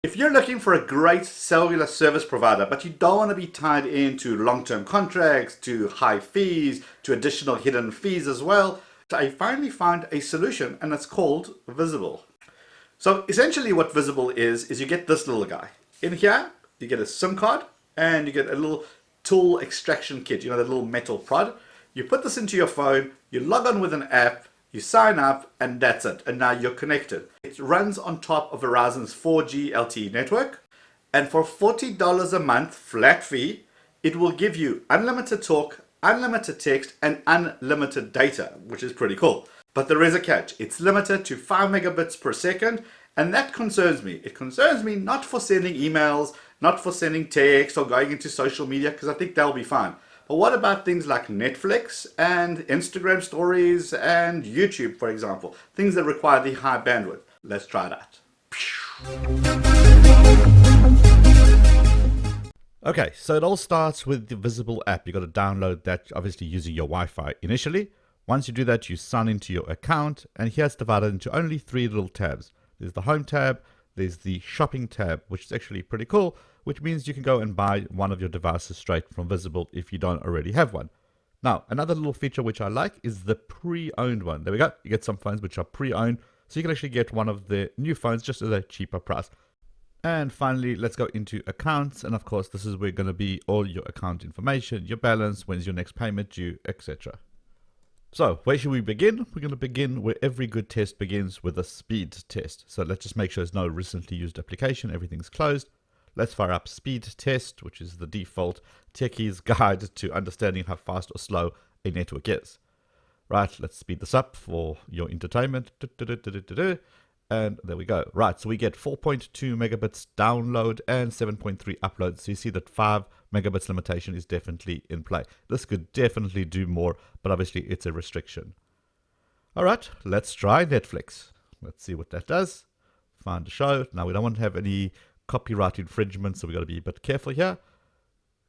If you're looking for a great cellular service provider, but you don't want to be tied into long-term contracts, to high fees, to additional hidden fees as well, I finally found a solution, and it's called Visible. So essentially what Visible is you get this little guy. In here, you get a SIM card, and you get a little tool extraction kit, you know, that little metal prod. You put this into your phone, you log on with an app, you sign up, and that's it. And now you're connected. It runs on top of Verizon's 4G LTE network. And for $40 a month, flat fee, it will give you unlimited talk, unlimited text, and unlimited data, which is pretty cool. But there is a catch. It's limited to 5 megabits per second. And that concerns me. It concerns me not for sending emails, not for sending text or going into social media, because I think that'll be fine. But what about things like Netflix and Instagram stories and YouTube, for example? Things that require the high bandwidth. Let's try that. Okay, so it all starts with the Visible app. You've got to download that, obviously using your Wi-Fi initially. Once you do that, you sign into your account, and here it's divided into only 3 little tabs. There's the Home tab, there's the Shopping tab, which is actually pretty cool, which means you can go and buy one of your devices straight from Visible if you don't already have one. Now, another little feature which I like is the pre-owned one. There we go. You get some phones which are pre-owned, so you can actually get one of the new phones just at a cheaper price. And finally, let's go into accounts. And of course, this is where going to be all your account information, your balance, when's your next payment due, etc. So where should we begin? We're going to begin where every good test begins, with a speed test. So let's just make sure there's no recently used application. Everything's closed. Let's fire up speed test, which is the default techie's guide to understanding how fast or slow a network is. Right, let's speed this up for your entertainment. And there we go. Right, so we get 4.2 megabits download and 7.3 upload. So you see that 5 megabits limitation is definitely in play. This could definitely do more, but obviously it's a restriction. All right, let's try Netflix. Let's see what that does. Find a show. Now, we don't want to have any copyright infringement, so we've got to be a bit careful here.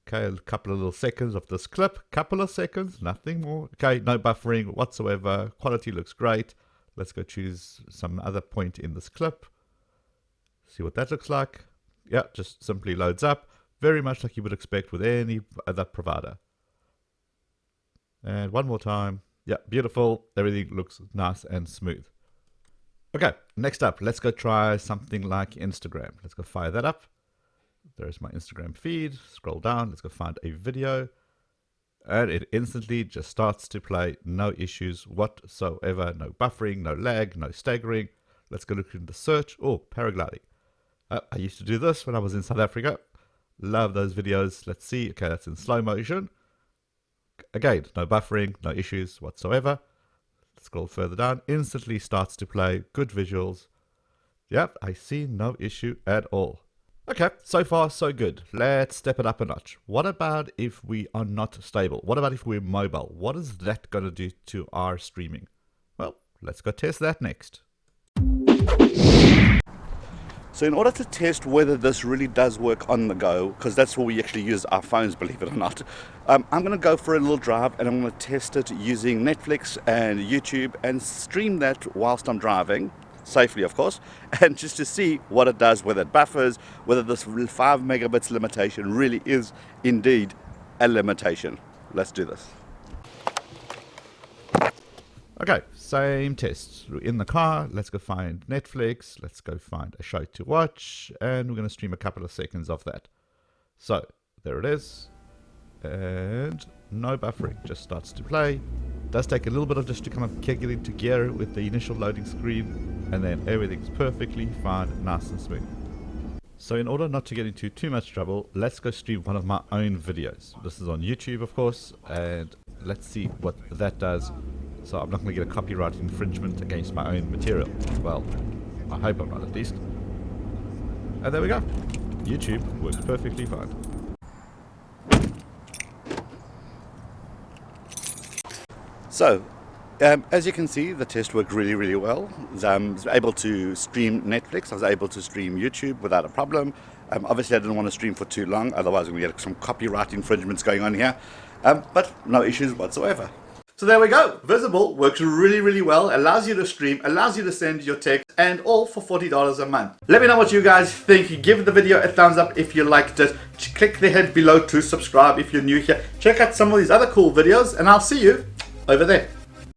Okay, a couple of little seconds of this clip. Couple of seconds, nothing more. Okay, no buffering whatsoever. Quality looks great. Let's go choose some other point in this clip. See what that looks like. Yeah, just simply loads up. Very much like you would expect with any other provider. And one more time. Yeah, beautiful. Everything looks nice and smooth. Okay, next up, let's go try something like Instagram. Let's go fire that up. There's my Instagram feed. Scroll down. Let's go find a video. And it instantly just starts to play. No issues whatsoever. No buffering, no lag, no staggering. Let's go look into search. Oh, paragliding. I used to do this when I was in South Africa. Love those videos. Let's see. Okay, that's in slow motion. Again, no buffering, no issues whatsoever. Scroll further down. Instantly starts to play. Good visuals. Yep, I see no issue at all. Okay, so far so good. Let's step it up a notch. What about if we are not stable? What about if we're mobile? What is that going to do to our streaming? Well, let's go test that next. So in order to test whether this really does work on the go, because that's where we actually use our phones, believe it or not, I'm going to go for a little drive and I'm going to test it using Netflix and YouTube and stream that whilst I'm driving. Safely, of course, and just to see what it does, whether it buffers, whether this 5 megabits limitation really is indeed a limitation. Let's do this. Okay, same test. We're in the car. Let's go find Netflix. Let's go find a show to watch, and we're going to stream a couple of seconds of that. So there it is, and no buffering, just starts to play. Does take a little bit of just to kind of get into gear with the initial loading screen, and then everything's perfectly fine, nice and smooth. So in order not to get into too much trouble, let's go stream one of my own videos. This is on YouTube, of course, and let's see what that does. So I'm not going to get a copyright infringement against my own material. Well, I hope I'm not, at least. And there we go. YouTube works perfectly fine. So, as you can see, the test worked really, really well. I was able to stream Netflix. I was able to stream YouTube without a problem. Obviously, I didn't want to stream for too long. Otherwise, I'm going to get some copyright infringements going on here. But no issues whatsoever. So there we go. Visible works really, really well, allows you to stream, allows you to send your text, and all for $40 a month. Let me know what you guys think. Give the video a thumbs up if you liked it. Click the head below to subscribe if you're new here. Check out some of these other cool videos, and I'll see you over there.